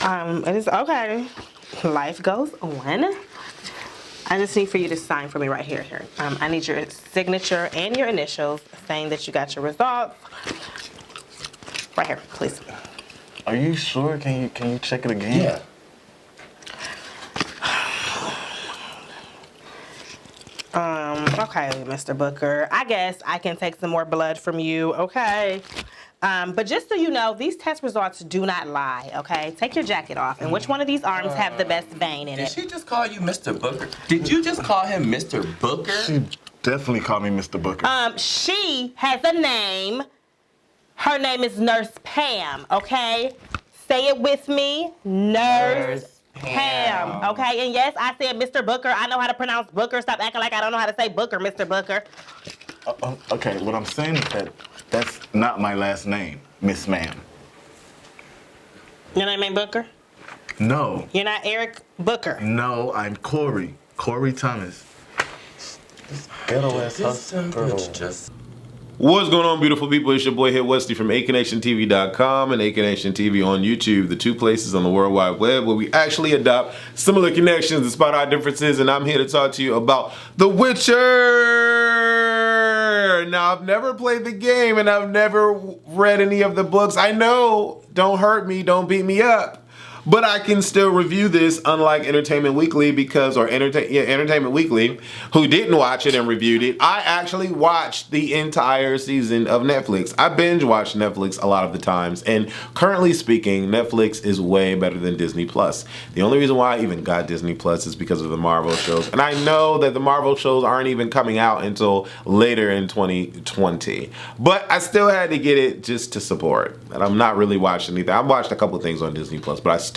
It is okay. Life goes on. I just need for you to sign for me right here. I need your signature and your initials saying that you got your results. Right here, please. Are you sure? Can you check it again? Yeah. Okay, Mr. Booker. I guess I can take some more blood from you, okay? But just so you know, these test results do not lie, okay? Take your jacket off. And which one of these arms have the best vein in Did it? she just call you Mr. Booker? Did you just call him Mr. Booker? She definitely called me Mr. Booker. She has a name. Her name is Nurse Pam, okay? Say it with me. Nurse Pam, okay? And yes, I said Mr. Booker. I know how to pronounce Booker. Stop acting like I don't know how to say Booker, Mr. Booker. Okay, what I'm saying is that that's not my last name, Miss Ma'am. Your name ain't Booker? No. You're not Eric Booker? No, I'm Corey. Corey Thomas. Ghetto ass hustler. What's going on, beautiful people? It's your boy here, Wesley from AKNationTV.com and AKNation TV on YouTube, the two places on the World Wide Web where we actually adopt similar connections despite our differences, and I'm here to talk to you about The Witcher! Now, I've never played the game and I've never read any of the books. I know, don't hurt me, don't beat me up. But I can still review this, unlike Entertainment Weekly, Entertainment Weekly, who didn't watch it and reviewed it. I actually watched the entire season of Netflix. I binge watch Netflix a lot of the times, and currently speaking, Netflix is way better than Disney Plus. The only reason why I even got Disney Plus is because of the Marvel shows, and I know that the Marvel shows aren't even coming out until later in 2020. But I still had to get it just to support, and I'm not really watching anything. I've watched a couple of things on Disney Plus, but I still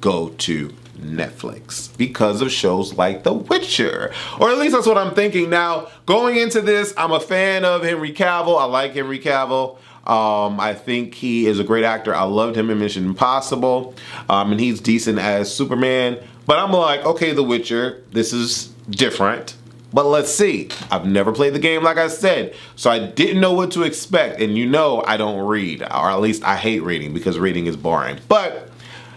go to Netflix because of shows like The Witcher, or at least that's what I'm thinking. Now, going into this, I'm a fan of Henry Cavill. I like Henry Cavill. I think he is a great actor. I loved him in Mission Impossible, and he's decent as Superman. But I'm like, okay, The Witcher, this is different. But let's see. I've never played the game, like I said, so I didn't know what to expect. And you know I don't read, or at least I hate reading because reading is boring.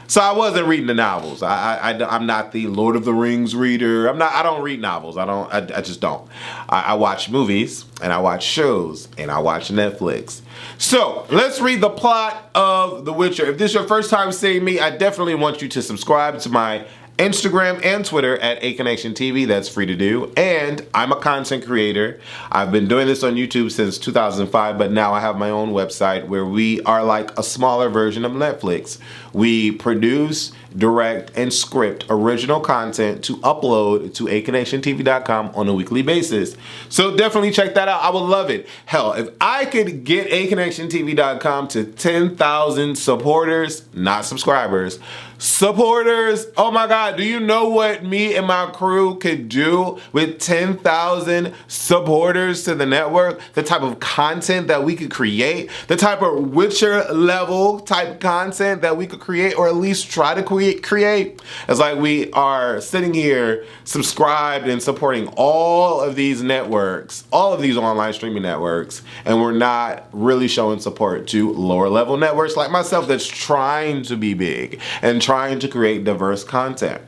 So I wasn't reading the novels. I'm not the Lord of the Rings reader. I don't read novels. I just don't. I watch movies, and I watch shows, and I watch Netflix. So let's read the plot of The Witcher. If this is your first time seeing me, I definitely want you to subscribe to my Instagram and Twitter at AKNation TV. That's free to do. And I'm a content creator. I've been doing this on YouTube since 2005, but now I have my own website where we are like a smaller version of Netflix. We produce, direct, and script original content to upload to AKNationTV.com on a weekly basis. So definitely check that out. I would love it. Hell, if I could get AKNationTV.com to 10,000 supporters, not subscribers, supporters, oh my God, do you know what me and my crew could do with 10,000 supporters to the network? The type of content that we could create, the type of Witcher level type content that we could create, or at least try to create. It's like we are sitting here subscribed and supporting all of these networks, all of these online streaming networks, and we're not really showing support to lower level networks like myself that's trying to be big and trying to create diverse content.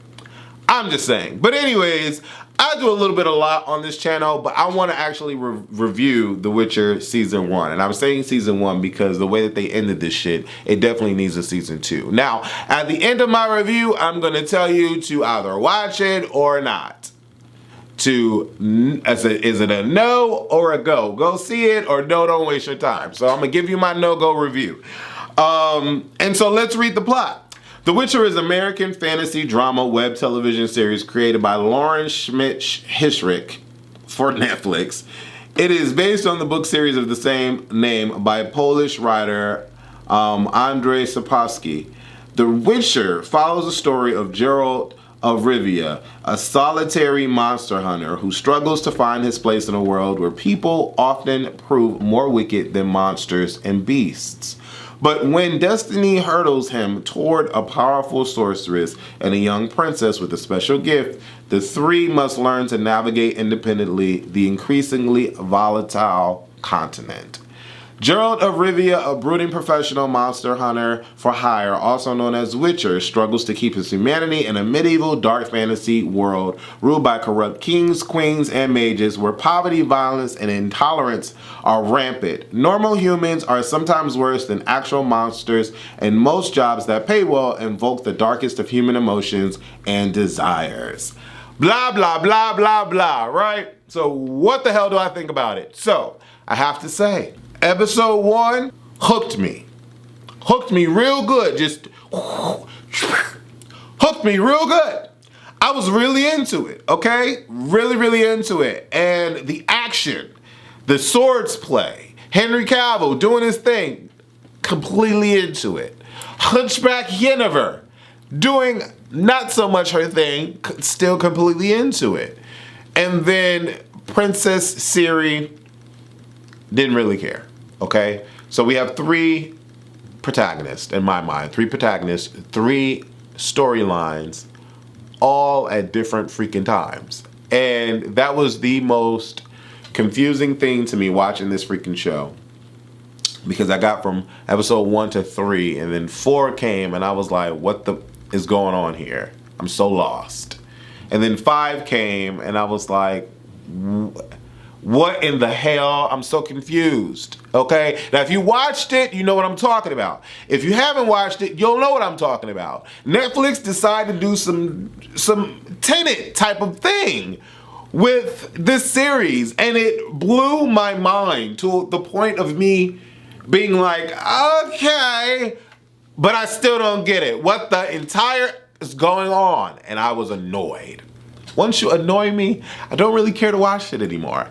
I'm just saying. But anyways, I do a little bit a lot on this channel, but I want to actually review The Witcher Season 1. And I'm saying Season 1 because the way that they ended this shit, it definitely needs a Season 2. Now, at the end of my review, I'm going to tell you to either watch it or not. Is it a no or a go? Go see it, or no, don't waste your time. So I'm going to give you my no-go review. And so let's read the plot. The Witcher is an American fantasy drama web television series created by Lauren Schmidt-Hissrich for Netflix. It is based on the book series of the same name by Polish writer Andrzej Sapkowski. The Witcher follows the story of Geralt of Rivia, a solitary monster hunter who struggles to find his place in a world where people often prove more wicked than monsters and beasts. But when destiny hurdles him toward a powerful sorceress and a young princess with a special gift, the three must learn to navigate independently the increasingly volatile continent. Gerald of Rivia, a brooding professional monster hunter for hire, also known as Witcher, struggles to keep his humanity in a medieval dark fantasy world ruled by corrupt kings, queens, and mages where poverty, violence, and intolerance are rampant. Normal humans are sometimes worse than actual monsters, and most jobs that pay well invoke the darkest of human emotions and desires. Blah, blah, blah, blah, blah, right? So what the hell do I think about it? So, I have to say, episode 1 hooked me. Hooked me real good. Just hooked me real good. I was really into it, okay? Really, really into it. And the action, the swords play, Henry Cavill doing his thing, completely into it. Hunchback Yennefer doing not so much her thing, still completely into it. And then Princess Ciri didn't really care, okay? So we have 3 protagonists, in my mind. 3 protagonists, 3 storylines, all at different freaking times. And that was the most confusing thing to me watching this freaking show. Because I got from episode 1 to 3, and then 4 came, and I was like, what the is going on here? I'm so lost. And then 5 came, and I was like, what in the hell? I'm so confused. Okay? Now, if you watched it, you know what I'm talking about. If you haven't watched it, you'll know what I'm talking about. Netflix decided to do some Tenet type of thing with this series, and it blew my mind to the point of me being like, okay, but I still don't get it. What the entire is going on? And I was annoyed. Once you annoy me, I don't really care to watch it anymore.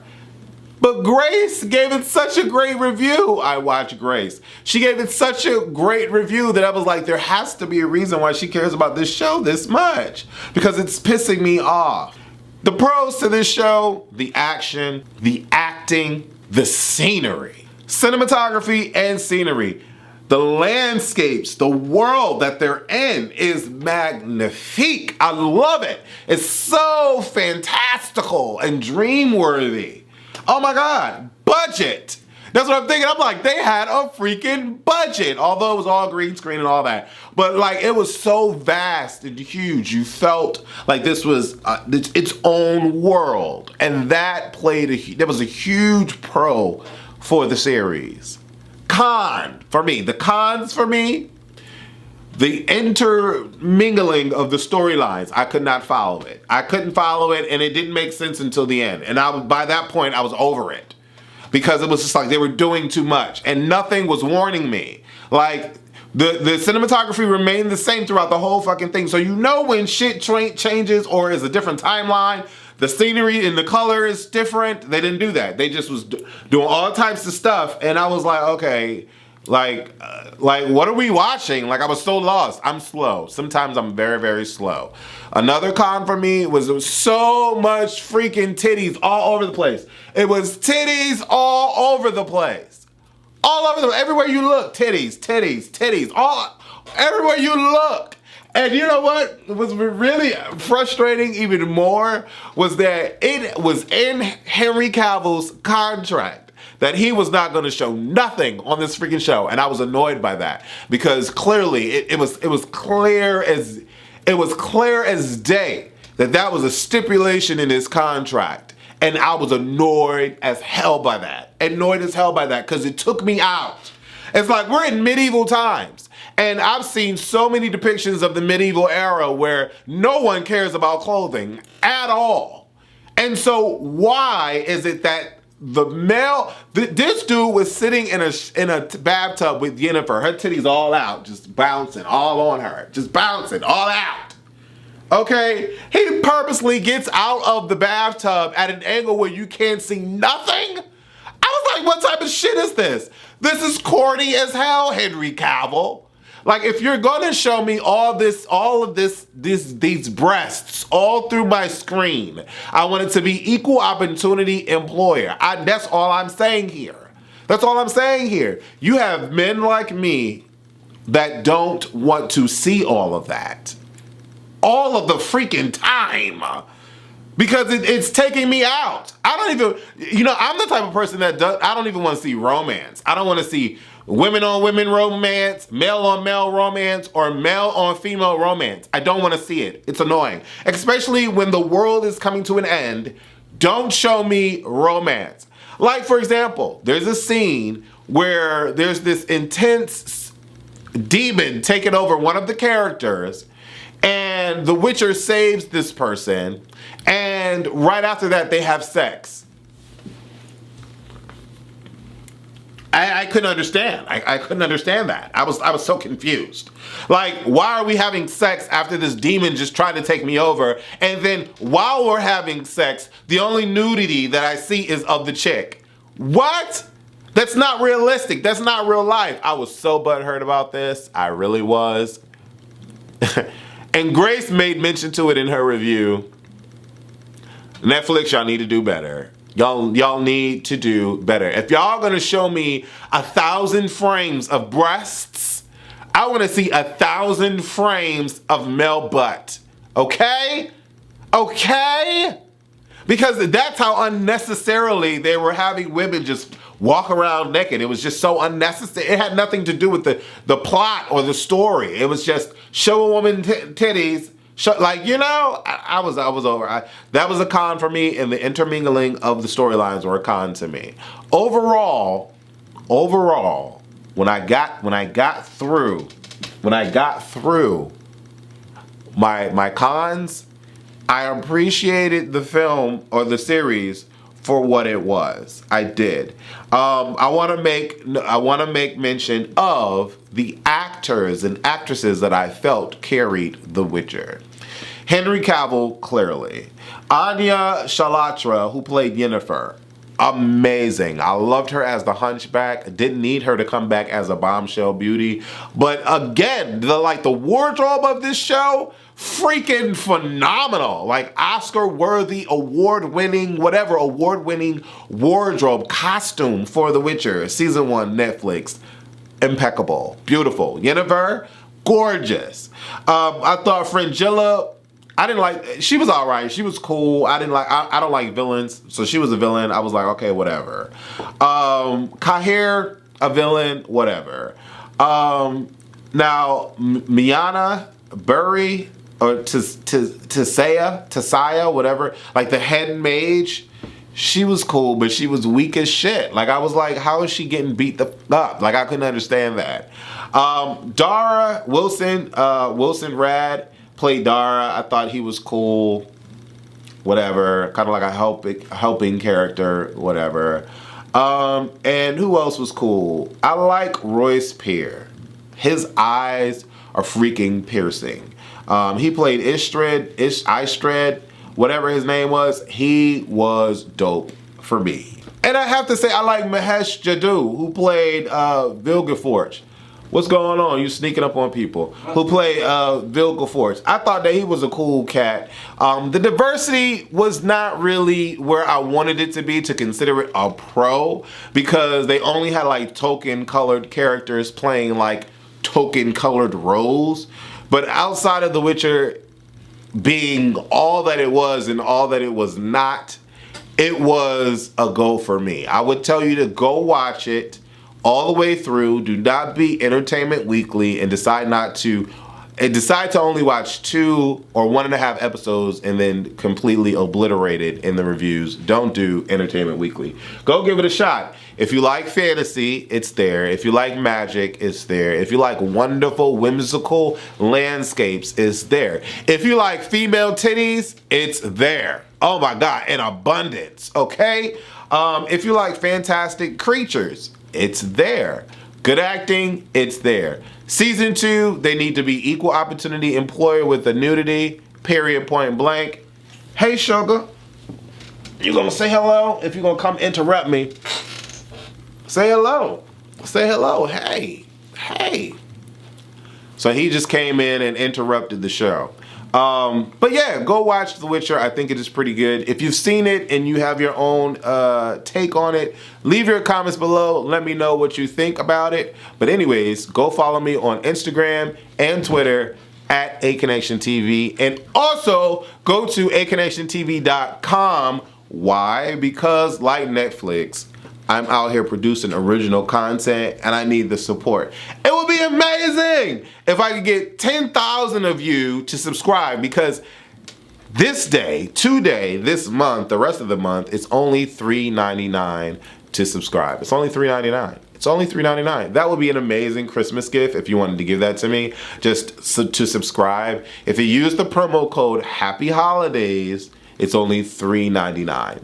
But Grace gave it such a great review. I watched Grace. She gave it such a great review that I was like, there has to be a reason why she cares about this show this much. Because it's pissing me off. The pros to this show, the action, the acting, the scenery. Cinematography and scenery. The landscapes, the world that they're in is magnifique. I love it. It's so fantastical and dream-worthy. Oh my God, budget. That's what I'm thinking. I'm like, they had a freaking budget, although it was all green screen and all that. But like, it was so vast and huge. You felt like this was its own world. And that was a huge pro for the series. The cons for me, the intermingling of the storylines, I could not follow it. I couldn't follow it, and it didn't make sense until the end. And by that point, I was over it. Because it was just like they were doing too much, and nothing was warning me. Like, the cinematography remained the same throughout the whole fucking thing. So you know when shit changes or is a different timeline. The scenery and the color is different. They didn't do that. They just was doing all types of stuff. And I was like, okay, like what are we watching? Like, I was so lost. I'm slow. Sometimes I'm very, very slow. Another con for me was there was so much freaking titties all over the place. It was titties all over the place. All over everywhere you look, titties, titties, titties, everywhere you look. And you know what was really frustrating even more was that it was in Henry Cavill's contract that he was not going to show nothing on this freaking show, and I was annoyed by that because clearly it was clear as day that was a stipulation in his contract, and I was annoyed as hell by that. Annoyed as hell by that because it took me out. It's like we're in medieval times. And I've seen so many depictions of the medieval era where no one cares about clothing at all. And so why is it that this dude was sitting in a bathtub with Yennefer, her titties all out, just bouncing all on her, just bouncing all out. Okay? He purposely gets out of the bathtub at an angle where you can't see nothing. I was like, what type of shit is this? This is corny as hell, Henry Cavill. Like, if you're gonna show me these breasts all through my screen, I want it to be equal opportunity employer. That's all I'm saying here. That's all I'm saying here. You have men like me that don't want to see all of that. All of the freaking time. because it's taking me out. I don't even, I'm the type of person I don't even want to see romance. I don't want to see women on women romance, male on male romance, or male on female romance. I don't want to see it. It's annoying. Especially when the world is coming to an end. Don't show me romance. Like, for example, there's a scene where there's this intense demon taking over one of the characters, and the Witcher saves this person, and right after that they have sex. I couldn't understand. I couldn't understand that. I was so confused. Like, why are we having sex after this demon just tried to take me over? And then while we're having sex, the only nudity that I see is of the chick. What? That's not realistic. That's not real life. I was so butthurt about this. I really was. And Grace made mention to it in her review. Netflix, y'all need to do better. Y'all need to do better. If y'all gonna show me 1,000 frames of breasts, I wanna see 1,000 frames of male butt. Okay? Okay? Because that's how unnecessarily they were having women just walk around naked. It was just so unnecessary. It had nothing to do with the plot or the story. It was just show a woman titties. I was over. That was a con for me, and the intermingling of the storylines were a con to me. Overall, when I got through my cons, I appreciated the film or the series for what it was. I did. I want to make mention of the actors and actresses that I felt carried The Witcher. Henry Cavill, clearly. Anya Shalatra, who played Yennefer, amazing. I loved her as the Hunchback. Didn't need her to come back as a bombshell beauty. But again, the wardrobe of this show, freaking phenomenal. Like Oscar-worthy, award-winning wardrobe costume for The Witcher. Season 1, Netflix. Impeccable. Beautiful. Yennefer, gorgeous. I thought Fringilla, she was all right. She was cool. I don't like villains, so she was a villain. I was like, okay, whatever. Cahir, a villain, whatever. Now, Miana Burry, or Tisaya, whatever, like the head mage, she was cool, but she was weak as shit. Like, I was like, how is she getting beat the up? Like, I couldn't understand that. Dara Wilson Rad played Dara. I thought he was cool. Whatever. Kind of like a helping character. Whatever. And who else was cool? I like Royce Peer. His eyes are freaking piercing. He played Istred, whatever his name was. He was dope for me. And I have to say, I like Mahesh Jadoo, who played Vilgefortz. What's going on? You sneaking up on people. Who played Vilgefortz. I thought that he was a cool cat. The diversity was not really where I wanted it to be to consider it a pro, because they only had like token colored characters playing like token colored roles. But outside of The Witcher being all that it was and all that it was not, it was a go for me. I would tell you to go watch it all the way through. Do not be Entertainment Weekly and decide to only watch 2 or 1.5 episodes and then completely obliterate it in the reviews. Don't do Entertainment Weekly. Go give it a shot. If you like fantasy, it's there. If you like magic, it's there. If you like wonderful, whimsical landscapes, it's there. If you like female titties, it's there. Oh my God, in abundance, okay? If you like fantastic creatures, it's there. Good acting, it's there. Season 2, they need to be equal opportunity employer with the nudity, period, point blank. Hey, sugar, you gonna say hello? If you're gonna come interrupt me, say hello. Say hello. Hey. So he just came in and interrupted the show. But yeah, go watch The Witcher. I think it is pretty good. If you've seen it and you have your own take on it, leave your comments below. Let me know what you think about it. But anyways, go follow me on Instagram and Twitter at A Connection TV. And also go to aconnectiontv.com. Why? Because like Netflix, I'm out here producing original content and I need the support. It would be amazing if I could get 10,000 of you to subscribe, because this day, today, this month, the rest of the month, it's only $3.99 to subscribe. It's only $3.99. It's only $3.99. That would be an amazing Christmas gift if you wanted to give that to me, just to subscribe. If you use the promo code Happy Holidays, it's only $3.99.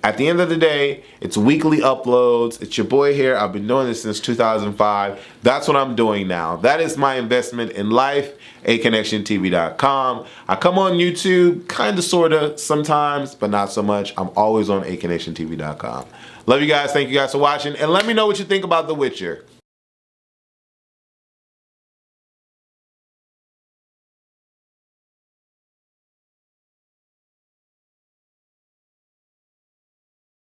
At the end of the day, it's weekly uploads. It's your boy here. I've been doing this since 2005. That's what I'm doing now. That is my investment in life, aconnectiontv.com. I come on YouTube, kind of, sort of, sometimes, but not so much. I'm always on aconnectiontv.com. Love you guys. Thank you guys for watching. And let me know what you think about The Witcher.